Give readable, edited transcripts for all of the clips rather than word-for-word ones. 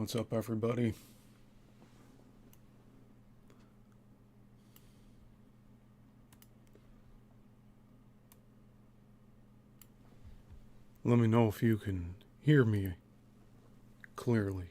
What's up, everybody? Let me know if you can hear me clearly.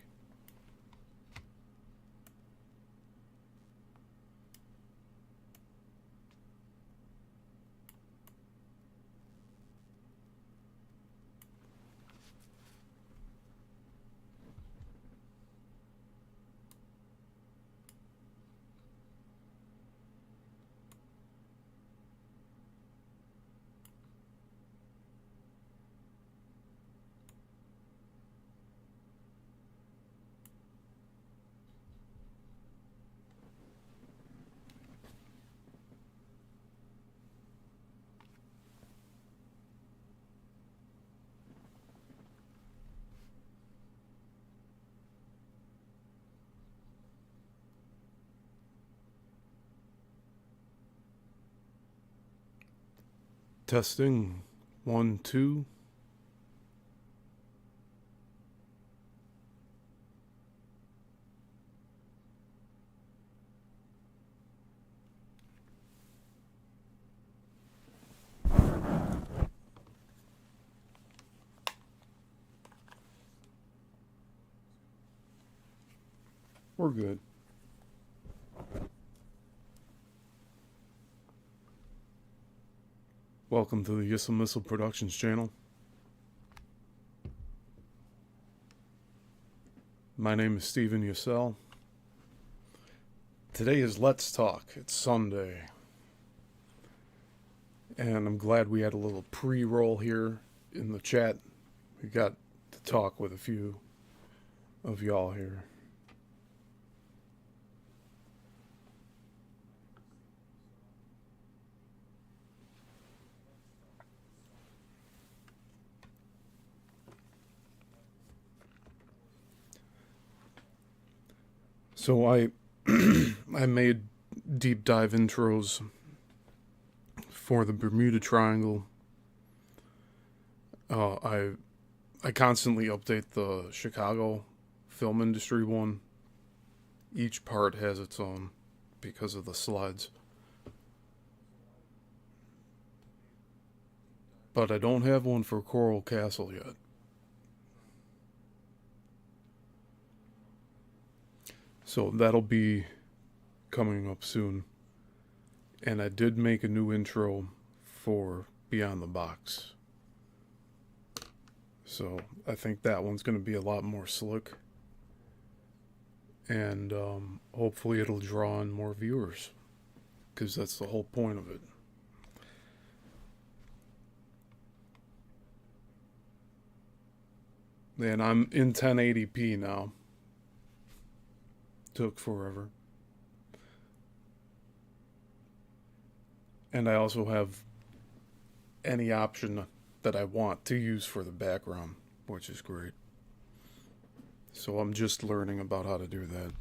Testing 1, 2. We're good. Welcome to the Yissilmissil Productions channel. My name is Yissilmissil. Today is Let's Talk. It's Sunday. And I'm glad we had a little pre-roll here in the chat. We got to talk with a few of y'all here. So I made deep dive intros for the Bermuda Triangle. I constantly update the Chicago film industry one. Each part has its own because of the slides. But I don't have one for Coral Castle yet. So that'll be coming up soon. And I did make a new intro for Beyond the Box. So I think that one's going to be a lot more slick. And hopefully it'll draw in more viewers. Because that's the whole point of it. And I'm in 1080p now. Took forever. And I also have any option that I want to use for the background, which is great. So I'm just learning about how to do that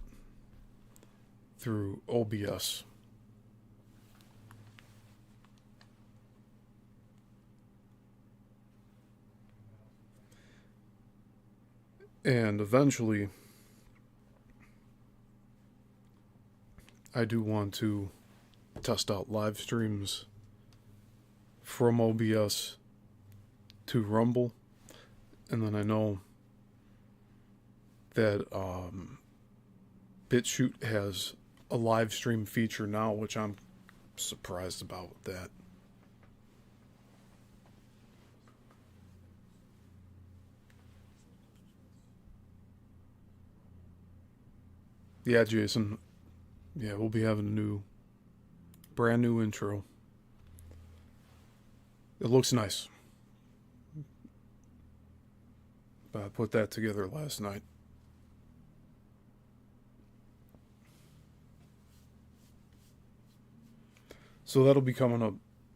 through OBS. And eventually, I do want to test out live streams from OBS to Rumble. And then I know that BitChute has a live stream feature now, which I'm surprised about that. Yeah, Jason. Yeah, we'll be having a brand new intro. It looks nice. But I put that together last night. So that'll be coming up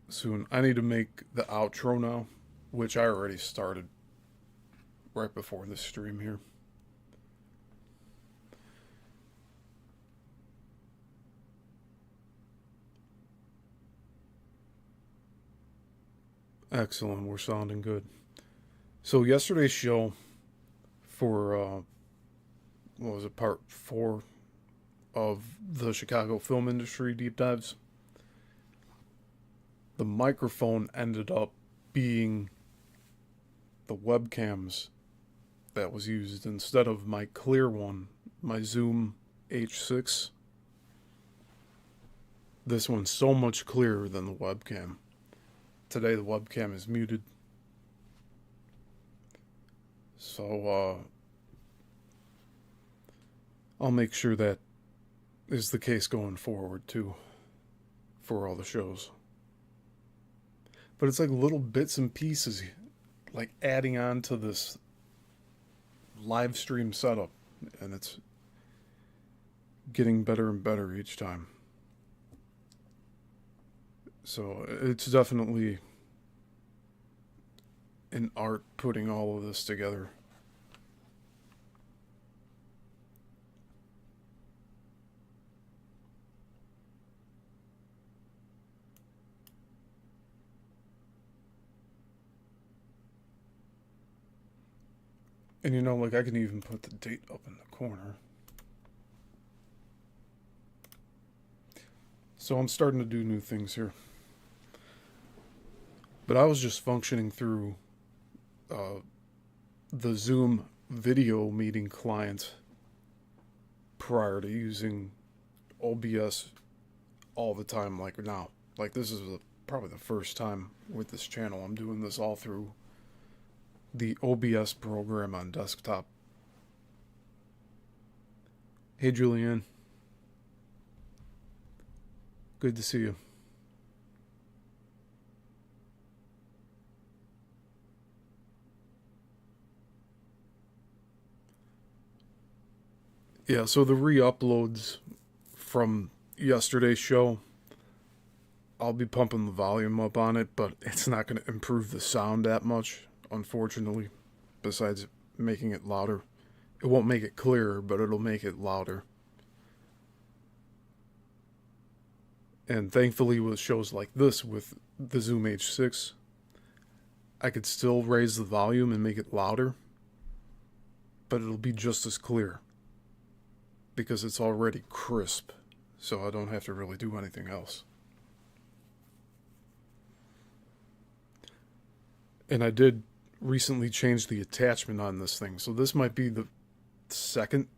soon. I need to make the outro now, which I already started right before this stream here. Excellent, we're sounding good. So yesterday's show for, what was it, part 4 of the Chicago film industry deep dives, the microphone ended up being the webcams that was used instead of my clear one, my Zoom H6. This one's so much clearer than the webcam. Today the webcam is muted. So, I'll make sure that is the case going forward, too, for all the shows. But it's like little bits and pieces, like adding on to this live stream setup, and it's getting better and better each time. So it's definitely an art putting all of this together. And you know, like I can even put the date up in the corner. So I'm starting to do new things here. But I was just functioning through the Zoom video meeting client prior to using OBS all the time like now. Like this is probably the first time with this channel I'm doing this all through the OBS program on desktop. Hey, Julianne. Good to see you. Yeah, so the re-uploads from yesterday's show, I'll be pumping the volume up on it, but it's not going to improve the sound that much, unfortunately, besides making it louder. It won't make it clearer, but it'll make it louder. And thankfully, with shows like this, with the Zoom H6, I could still raise the volume and make it louder, but it'll be just as clear because it's already crisp, so I don't have to really do anything else. And I did recently change the attachment on this thing, so this might be the second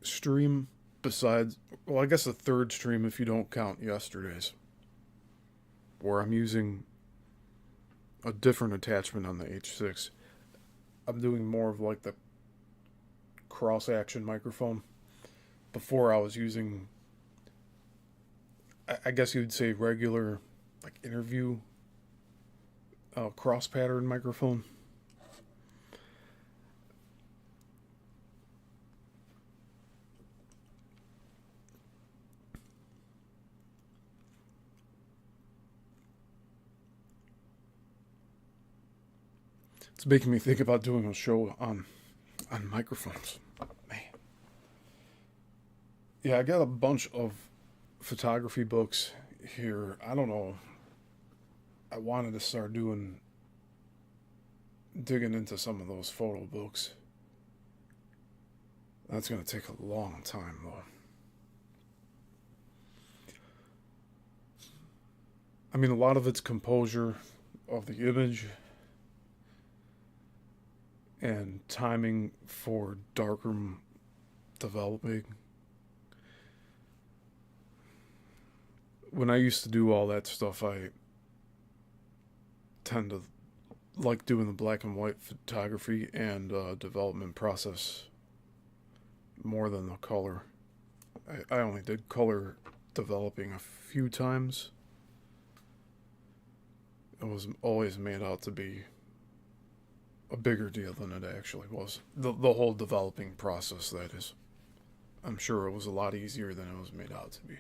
stream besides, well, I guess the third stream if you don't count yesterday's, where I'm using a different attachment on the H6. I'm doing more of like the cross-action microphone. Before I was using, I guess you'd say regular, like interview cross-pattern microphone. It's making me think about doing a show on microphones. Man. Yeah, I got a bunch of photography books here. I don't know. I wanted to start digging into some of those photo books. That's going to take a long time, though. I mean, a lot of it's composure of the image and timing for darkroom developing. When I used to do all that stuff, I tend to like doing the black and white photography and development process more than the color. I only did color developing a few times. It was always made out to be a bigger deal than it actually was. The whole developing process, that is. I'm sure it was a lot easier than it was made out to be.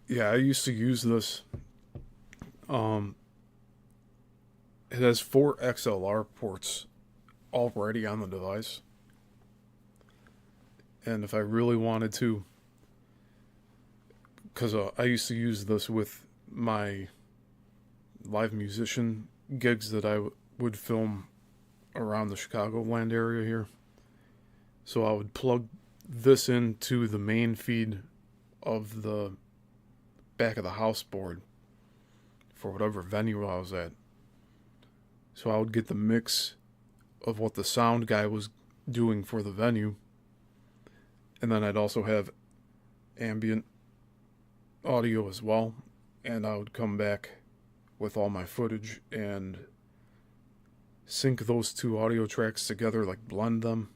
Yeah, I used to use this. It has 4 XLR ports already on the device. And if I really wanted to, because I used to use this with my live musician gigs that I would film around the Chicagoland area here. So I would plug this into the main feed of the back of the house board for whatever venue I was at. So I would get the mix of what the sound guy was doing for the venue. And then I'd also have ambient audio as well. And I would come back with all my footage and sync those 2 audio tracks together, like blend them.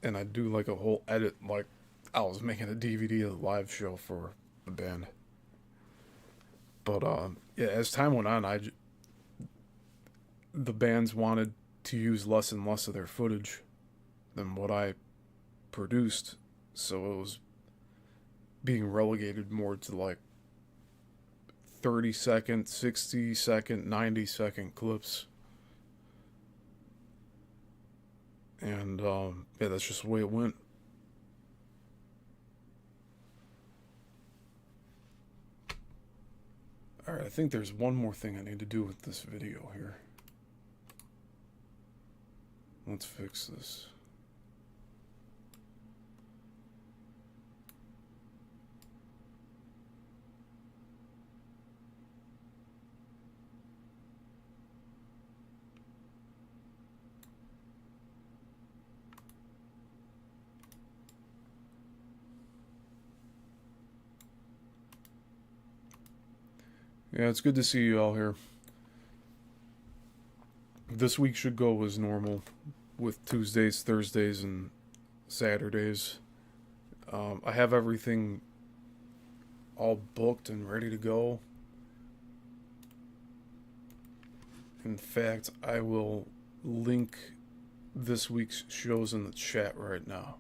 And I'd do like a whole edit, like I was making a DVD of the live show for the band. But yeah, as time went on, the bands wanted to use less and less of their footage than what I produced, so it was being relegated more to like 30-second, 60-second, 90-second clips. And yeah, that's just the way it went. Alright, I think there's one more thing I need to do with this video here. Let's fix this. Yeah, it's good to see you all here. This week should go as normal with Tuesdays, Thursdays, and Saturdays. I have everything all booked and ready to go. In fact, I will link this week's shows in the chat right now.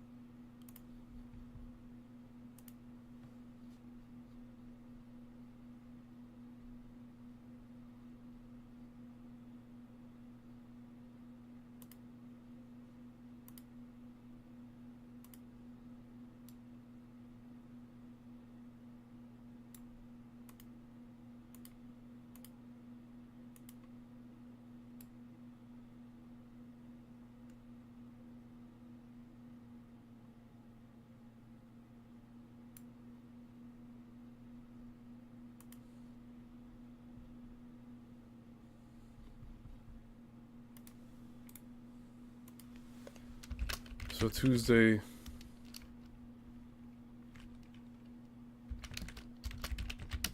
So Tuesday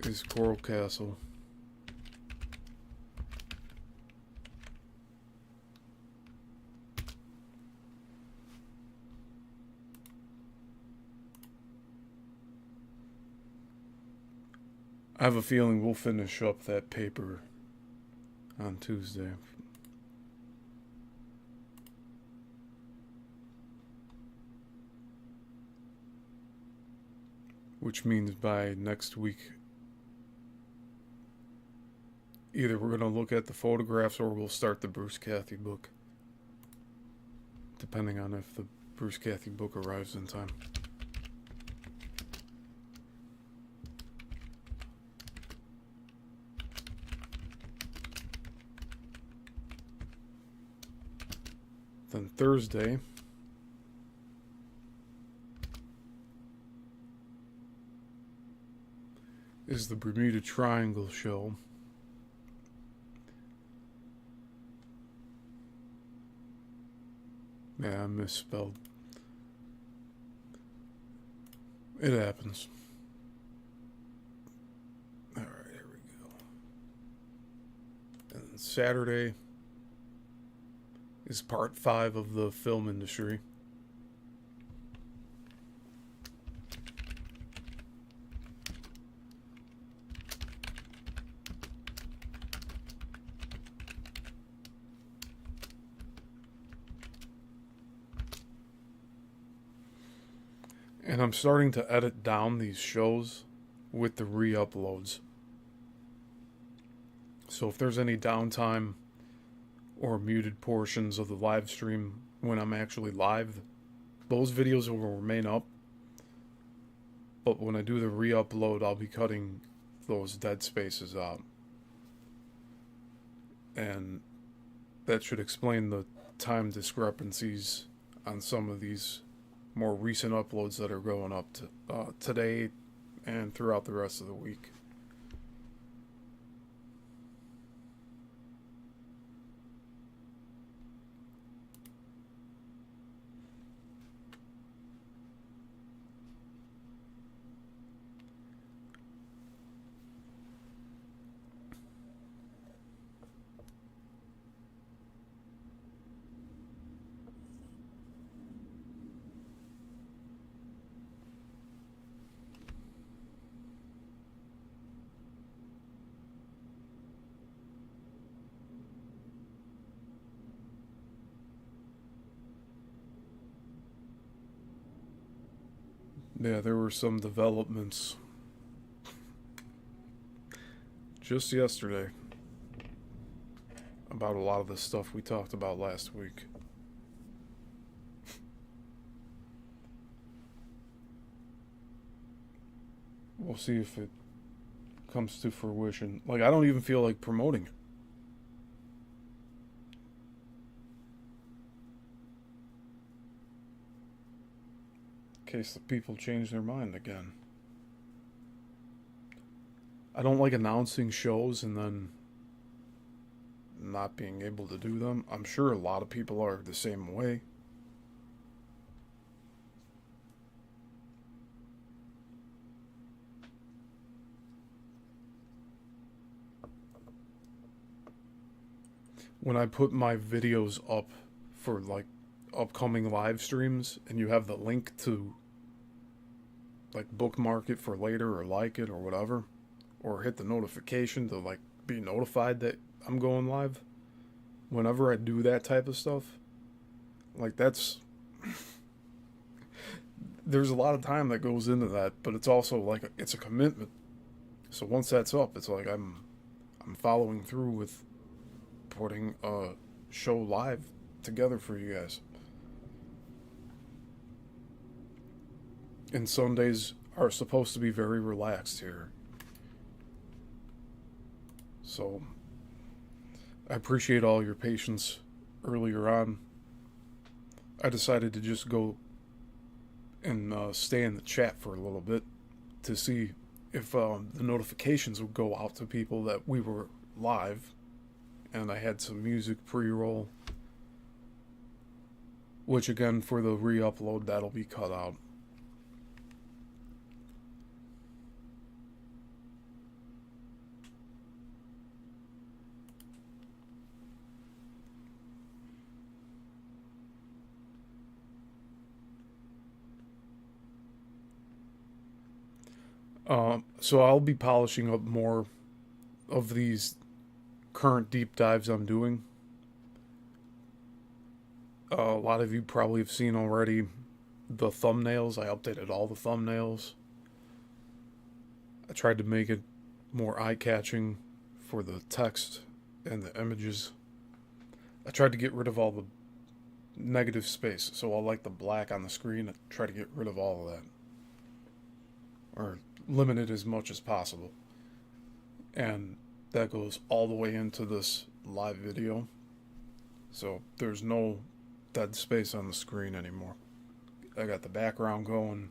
is Coral Castle. I have a feeling we'll finish up that paper on Tuesday. Which means by next week, either we're going to look at the photographs or we'll start the Bruce Cathy book. Depending on if the Bruce Cathy book arrives in time. Then Thursday is the Bermuda Triangle show. Yeah, I misspelled. It happens. Alright, here we go. And Saturday is part 5 of the film industry. And I'm starting to edit down these shows with the re-uploads. So if there's any downtime or muted portions of the live stream when I'm actually live, those videos will remain up. But when I do the re-upload, I'll be cutting those dead spaces out. And that should explain the time discrepancies on some of these more recent uploads that are going up to, today and throughout the rest of the week. Yeah, there were some developments just yesterday about a lot of the stuff we talked about last week. We'll see if it comes to fruition. Like, I don't even feel like promoting it. In case the people change their mind again. I don't like announcing shows and then not being able to do them. I'm sure a lot of people are the same way. when I put my videos up for like upcoming live streams and you have the link to like bookmark it for later or like it or whatever, or hit the notification to like be notified that I'm going live, whenever I do that type of stuff, like that's there's a lot of time that goes into that, but it's also like it's a commitment. So once that's up, it's like I'm following through with putting a show live together for you guys. And Sundays are supposed to be very relaxed here. So I appreciate all your patience earlier on. I decided to just go and stay in the chat for a little bit to see if the notifications would go out to people that we were live. And I had some music pre-roll, which again, for the re-upload, that'll be cut out. So I'll be polishing up more of these current deep dives I'm doing. A lot of you probably have seen already the thumbnails. I updated all the thumbnails. I tried to make it more eye-catching for the text and the images. I tried to get rid of all the negative space, so all like the black on the screen, I try to get rid of all of that. Or limit it as much as possible. And that goes all the way into this live video. So there's no dead space on the screen anymore. I got the background going,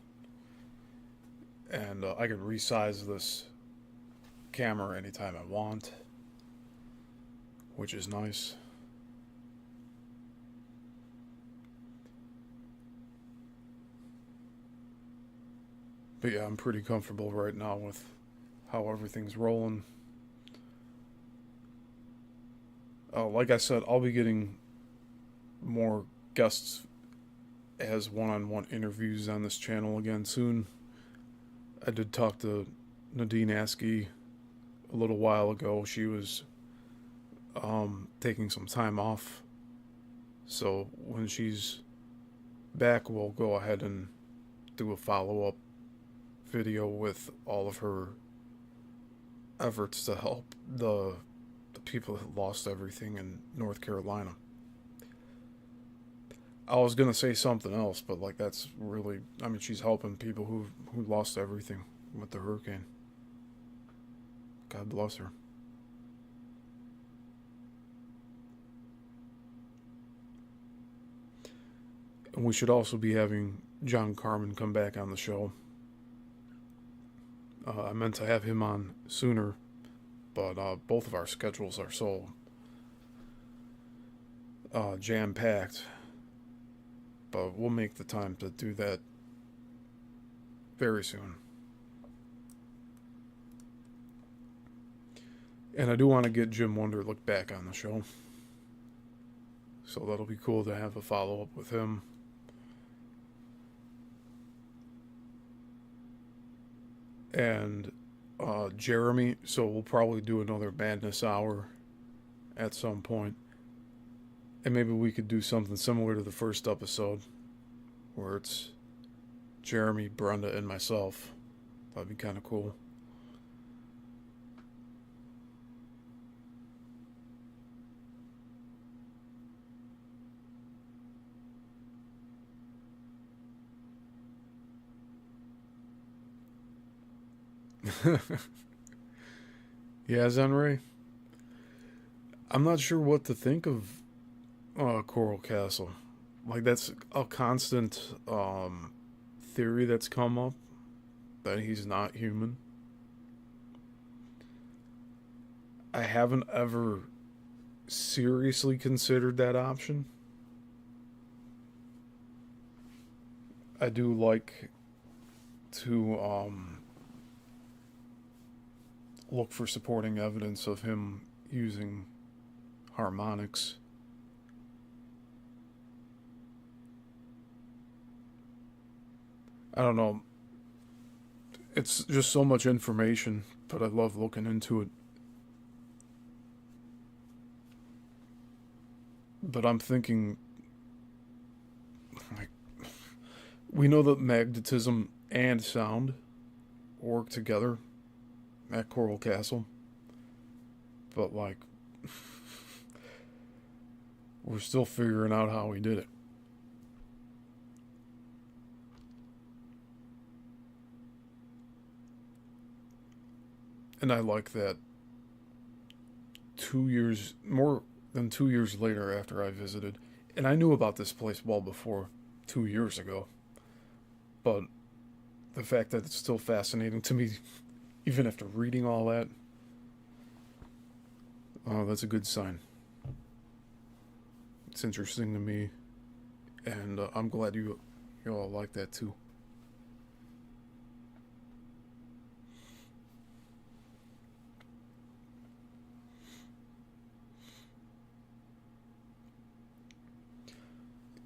and I can resize this camera anytime I want, which is nice. But yeah, I'm pretty comfortable right now with how everything's rolling. Like I said, I'll be getting more guests as one-on-one interviews on this channel again soon. I did talk to Nadine Askey a little while ago. She was taking some time off. So when she's back, we'll go ahead and do a follow-up video with all of her efforts to help the people that lost everything in North Carolina. I was gonna say something else, but like that's really, I mean, she's helping people who lost everything with the hurricane. God bless her. And we should also be having John Carmen come back on the show. I meant to have him on sooner, but both of our schedules are so jam-packed. But we'll make the time to do that very soon. And I do want to get Jim Wonderlick back on the show. So that'll be cool to have a follow-up with him. And Jeremy, so we'll probably do another Madness Hour at some point. And maybe we could do something similar to the first episode, where it's Jeremy, Brenda, and myself. That'd be kind of cool. Yeah, Zenray. I'm not sure what to think of Coral Castle. Like, that's a constant theory that's come up, that he's not human. I haven't ever seriously considered that option. I do like to look for supporting evidence of him using harmonics. I don't know. It's just so much information, but I love looking into it. But I'm thinking, like, we know that magnetism and sound work together at Coral Castle, but like, we're still figuring out how we did it. And I like that 2 years, more than 2 years later after I visited, and I knew about this place well before 2 years ago, but the fact that it's still fascinating to me, even after reading all that, that's a good sign. It's interesting to me, and I'm glad you all like that too.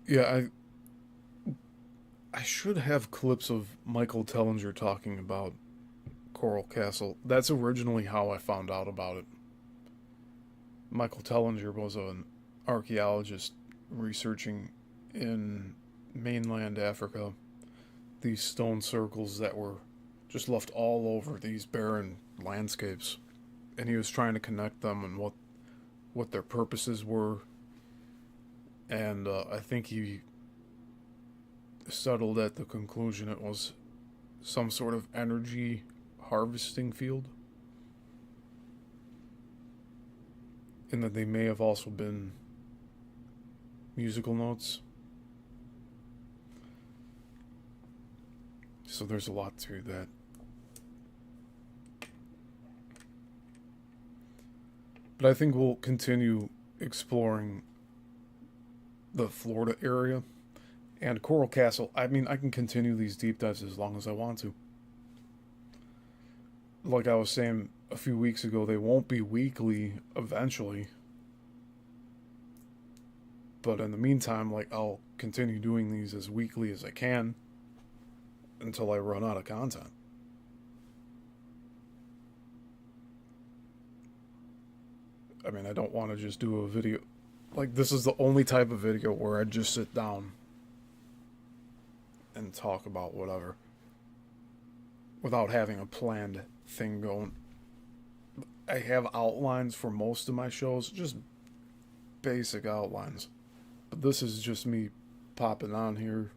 Yeah, I should have clips of Michael Tellinger talking about Coral Castle. That's originally how I found out about it. Michael Tellinger was an archaeologist researching in mainland Africa these stone circles that were just left all over these barren landscapes, and he was trying to connect them and what their purposes were. And I think he settled at the conclusion it was some sort of energy harvesting field, and that they may have also been musical notes. So there's a lot to that. But I think we'll continue exploring the Florida area and Coral Castle. I mean, I can continue these deep dives as long as I want to. Like I was saying a few weeks ago, they won't be weekly eventually. But in the meantime, like, I'll continue doing these as weekly as I can until I run out of content. I mean, I don't want to just do a video. Like, this is the only type of video where I just sit down and talk about whatever without having a planned thing going. I have outlines for most of my shows, just basic outlines. But this is just me popping on here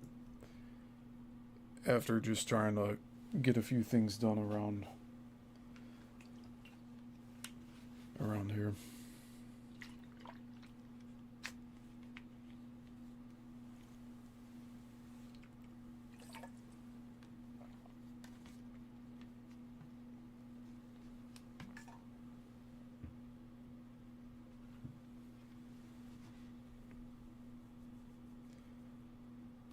after just trying to get a few things done around here.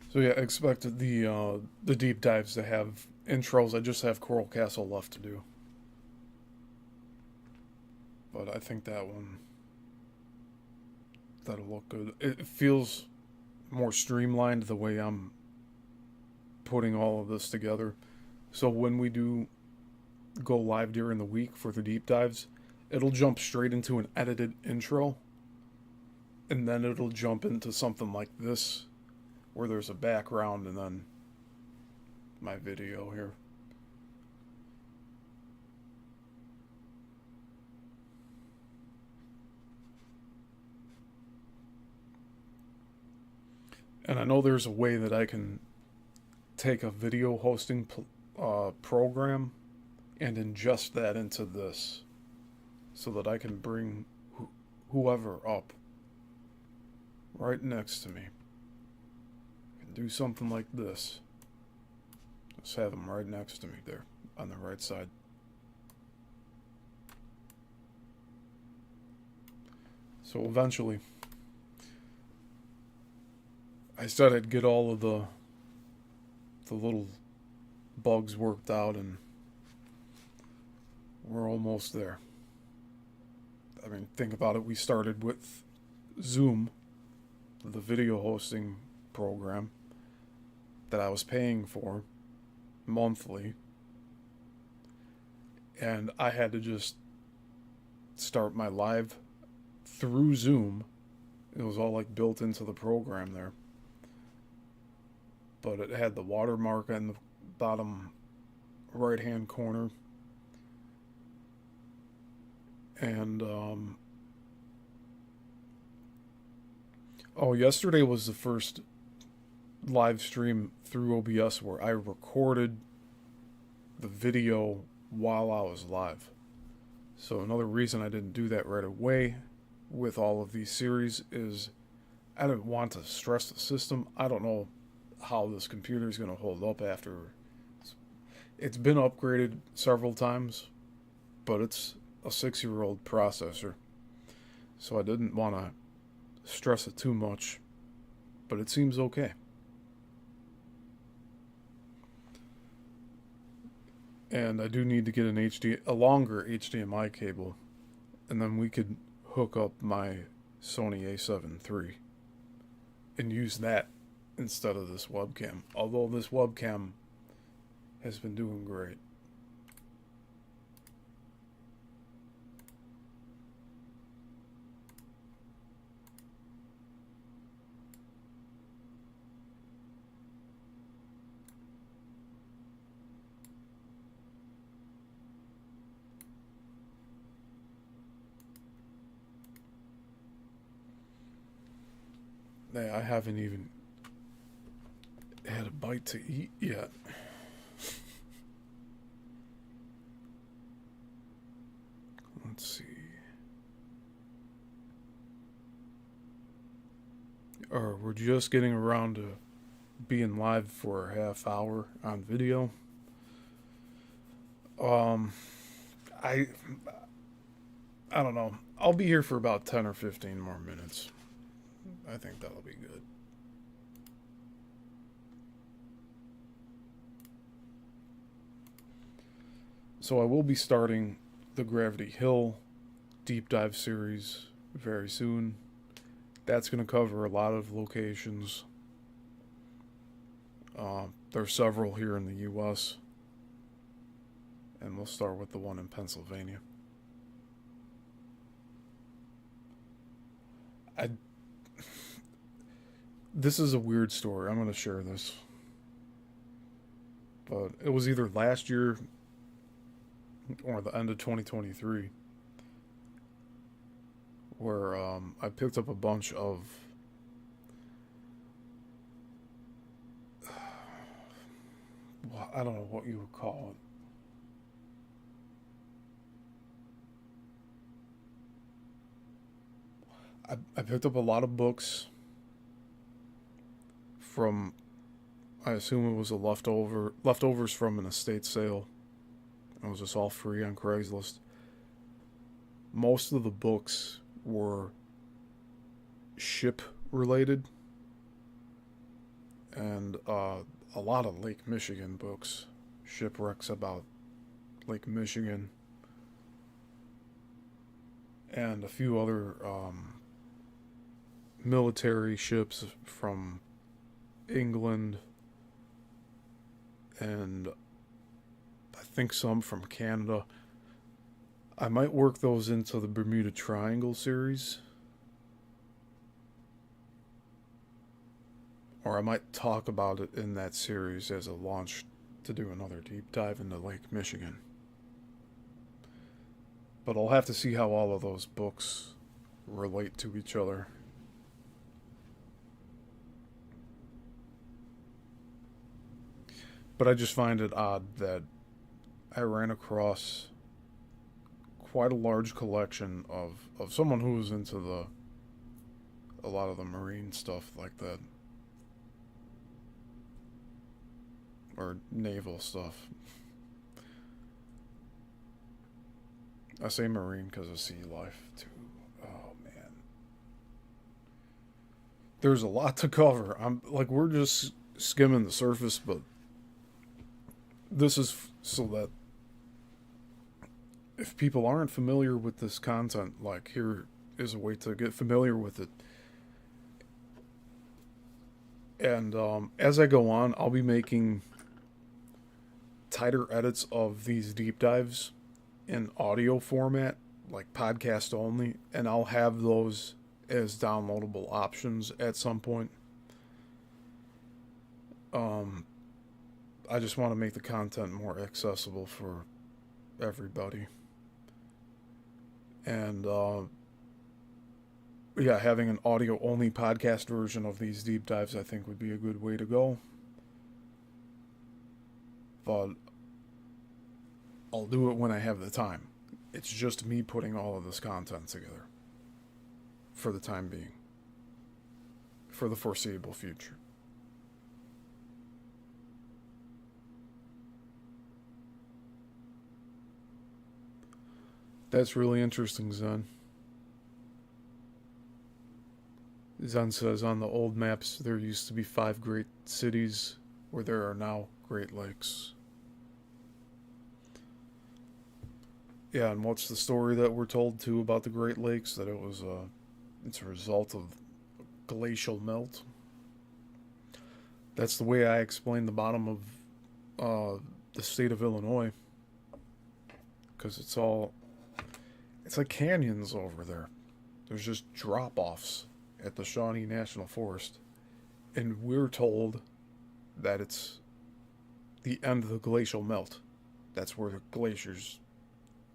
So yeah, expect the deep dives to have intros. I just have Coral Castle left to do, but I think that'll look good. It feels more streamlined the way I'm putting all of this together. So when we do go live during the week for the deep dives, it'll jump straight into an edited intro, and then it'll jump into something like this where there's a background and then my video here. And I know there's a way that I can take a video hosting program and ingest that into this so that I can bring whoever up right next to me. Do something like this. Just have them right next to me there on the right side. So eventually, I said I'd get all of the little bugs worked out, and we're almost there. I mean, think about it. We started with Zoom, the video hosting program that I was paying for monthly, and I had to just start my live through Zoom. It was all like built into the program there, but it had the watermark on the bottom right hand corner, and oh, yesterday was the first live stream through OBS where I recorded the video while I was live. So another reason I didn't do that right away with all of these series is I didn't want to stress the system. I don't know how this computer is going to hold up after. It's been upgraded several times, but it's a 6-year-old processor. So I didn't want to stress it too much, but it seems okay. And I do need to get a longer HDMI cable, and then we could hook up my Sony A7 III and use that instead of this webcam. Although this webcam has been doing great. I haven't even had a bite to eat yet. Let's see. Or we're just getting around to being live for a half hour on video. I don't know. I'll be here for about 10 or 15 more minutes. I think that'll be good. So I will be starting the Gravity Hill deep dive series very soon. That's going to cover a lot of locations. There's several here in the U.S. And we'll start with the one in Pennsylvania. This is a weird story. I'm going to share this. But it was either last year or the end of 2023 where I picked up a bunch of I don't know what you would call it. I picked up a lot of books from, I assume it was leftovers from an estate sale. It was just all free on Craigslist. Most of the books were ship related, and a lot of Lake Michigan books, shipwrecks about Lake Michigan, and a few other military ships from England, and I think some from Canada. I might work those into the Bermuda Triangle series, or I might talk about it in that series as a launch to do another deep dive into Lake Michigan. But I'll have to see how all of those books relate to each other. But I just find it odd that I ran across quite a large collection of someone who was into a lot of the marine stuff like that. Or naval stuff. I say marine because of sea life too. Oh man. There's a lot to cover. We're just skimming the surface, but this is so that if people aren't familiar with this content, like, here is a way to get familiar with it. And as I go on, I'll be making tighter edits of these deep dives in audio format, like podcast only, and I'll have those as downloadable options at some point. I just want to make the content more accessible for everybody. And yeah, having an audio only podcast version of these deep dives, I think, would be a good way to go. But I'll do it when I have the time. It's just me putting all of this content together for the time being, for the foreseeable future. That's really interesting, Zen. Zen says on the old maps there used to be 5 great cities where there are now Great Lakes. Yeah, and what's the story that we're told too about the Great Lakes? That it's a result of glacial melt. That's the way I explain the bottom of the state of Illinois, because it's like canyons over there. There's just drop-offs at the Shawnee National Forest, and we're told that it's the end of the glacial melt. That's where the glaciers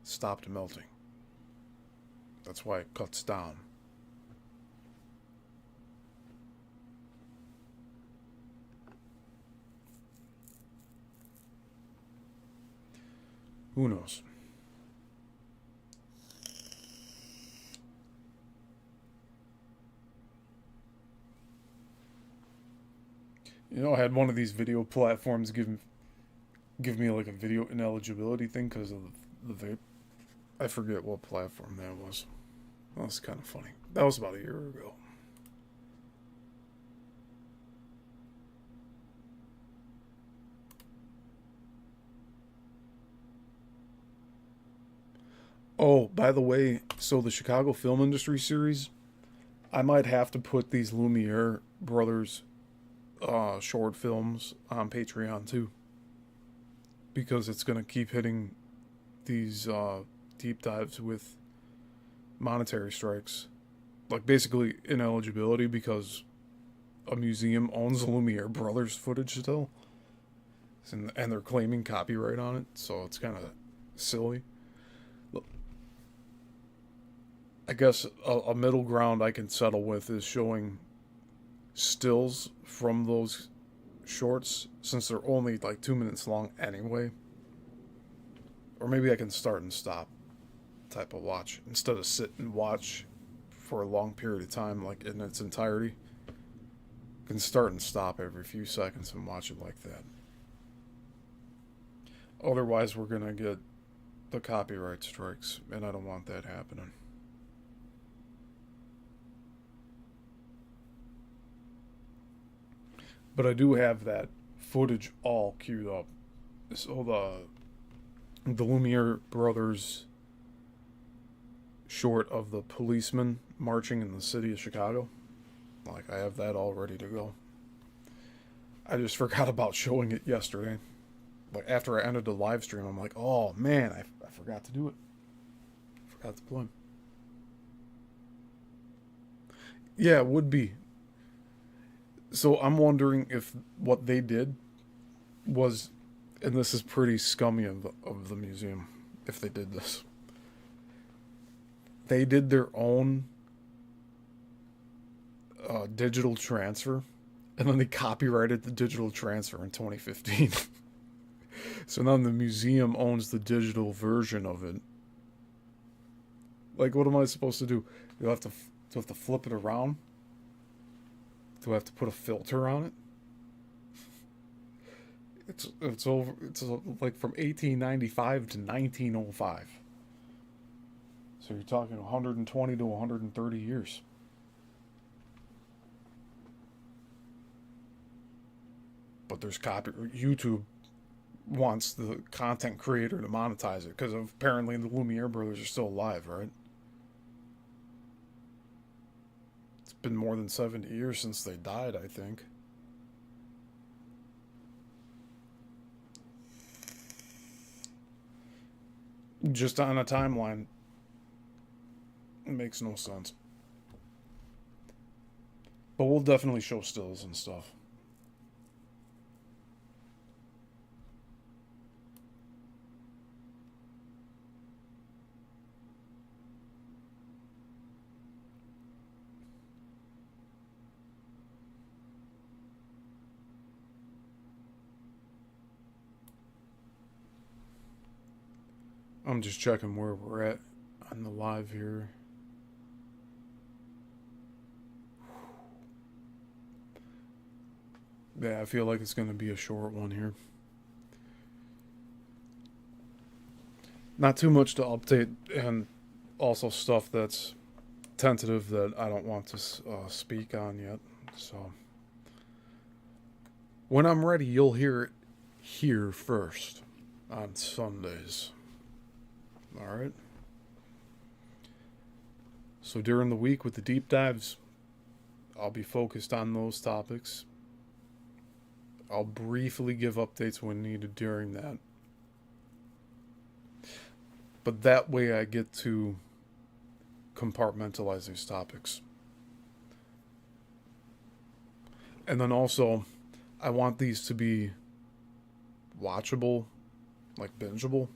stopped melting. That's why it cuts down. Who knows? You know, I had one of these video platforms give me like a video ineligibility thing because of the vape. I forget what platform that was. That was kind of funny. That was about a year ago. Oh, by the way, so the Chicago Film Industry series, I might have to put these Lumiere brothers short films on Patreon too, because it's going to keep hitting these deep dives with monetary strikes, like basically ineligibility because a museum owns the Lumiere brothers footage still, and they're claiming copyright on it, so it's kind of silly. I guess a middle ground I can settle with is showing stills from those shorts, since they're only like 2 minutes long anyway. Or maybe I can start and stop type of watch instead of sit and watch for a long period of time, like in its entirety. I can start and stop every few seconds and watch it like that. Otherwise, we're gonna get the copyright strikes, and I don't want that happening. But I do have that footage all queued up. So the Lumiere brothers short of the policemen marching in the city of Chicago, like, I have that all ready to go. I just forgot about showing it yesterday. Like, after I ended the live stream, I'm like, oh man, I forgot to do it. I forgot to play. Yeah, it would be. So I'm wondering if what they did was, and this is pretty scummy of the museum, if they did this. They did their own digital transfer, and then they copyrighted the digital transfer in 2015. So now the museum owns the digital version of it. Like, what am I supposed to do? Do I have to flip it around? Do I have to put a filter on it? It's like from 1895 to 1905. So you're talking 120 to 130 years. But there's YouTube wants the content creator to monetize it, because apparently the Lumiere brothers are still alive, right? It's been more than 70 years since they died, I think. Just on a timeline, it makes no sense. But we'll definitely show stills and stuff. I'm just checking where we're at on the live here. Yeah, I feel like it's going to be a short one here. Not too much to update, and also stuff that's tentative that I don't want to speak on yet. So, when I'm ready, you'll hear it here first on Sundays. Alright? So, during the week with the deep dives, I'll be focused on those topics. I'll briefly give updates when needed during that. But that way I get to compartmentalize these topics. And then also, I want these to be watchable, like bingeable.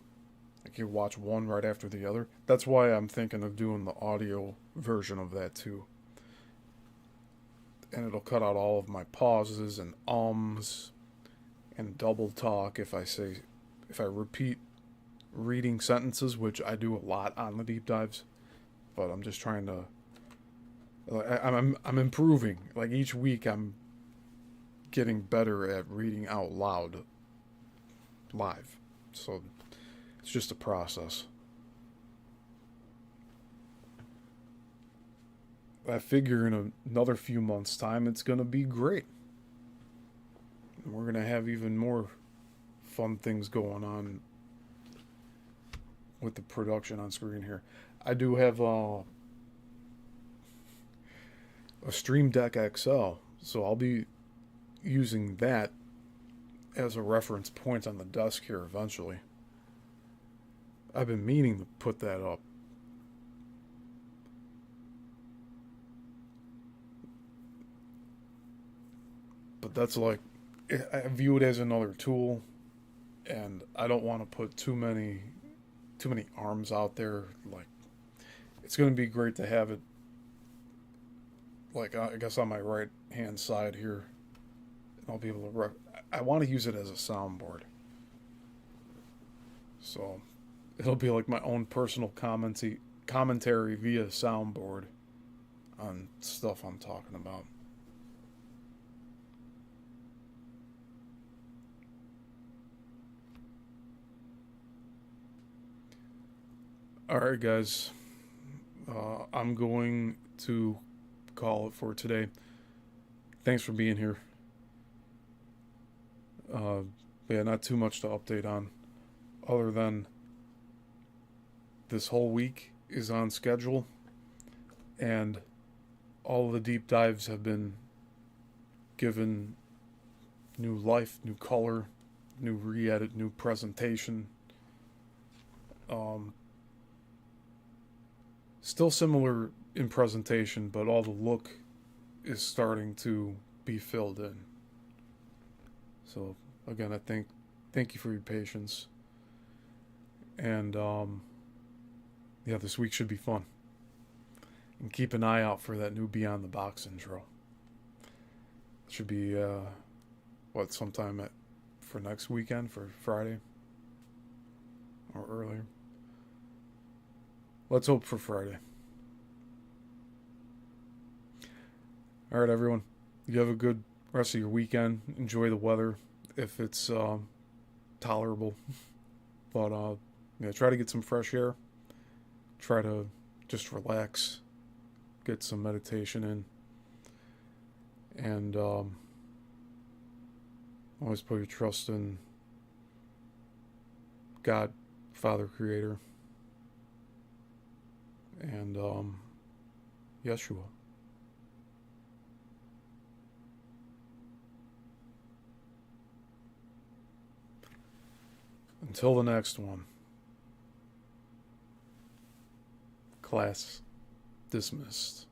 Like you watch one right after the other. That's why I'm thinking of doing the audio version of that too. And it'll cut out all of my pauses and ums and double talk if I repeat reading sentences, which I do a lot on the deep dives. But I'm just trying to, I'm improving. Like each week I'm getting better at reading out loud live. So it's just a process. I figure in another few months' time, it's going to be great. We're going to have even more fun things going on with the production on screen here. I do have a Stream Deck XL, so I'll be using that as a reference point on the desk here eventually. I've been meaning to put that up. But that's like, I view it as another tool, and I don't want to put too many arms out there. Like, it's going to be great to have it, like, I guess on my right hand side here. I'll be able to I want to use it as a soundboard. So it'll be like my own personal commentary via soundboard on stuff I'm talking about. Alright, guys. I'm going to call it for today. Thanks for being here. Yeah, not too much to update on, other than this whole week is on schedule, and all of the deep dives have been given new life, new color, new re-edit, new presentation. Still similar in presentation, but all the look is starting to be filled in. So again, I thank you for your patience, and yeah, this week should be fun. And keep an eye out for that new Beyond the Box intro. It should be sometime for next weekend, for Friday or earlier. Let's hope for Friday. Alright, everyone. You have a good rest of your weekend. Enjoy the weather if it's tolerable. But yeah, try to get some fresh air. Try to just relax. Get some meditation in. And always put your trust in God, Father, Creator, and Yeshua. Until the next one. Class dismissed.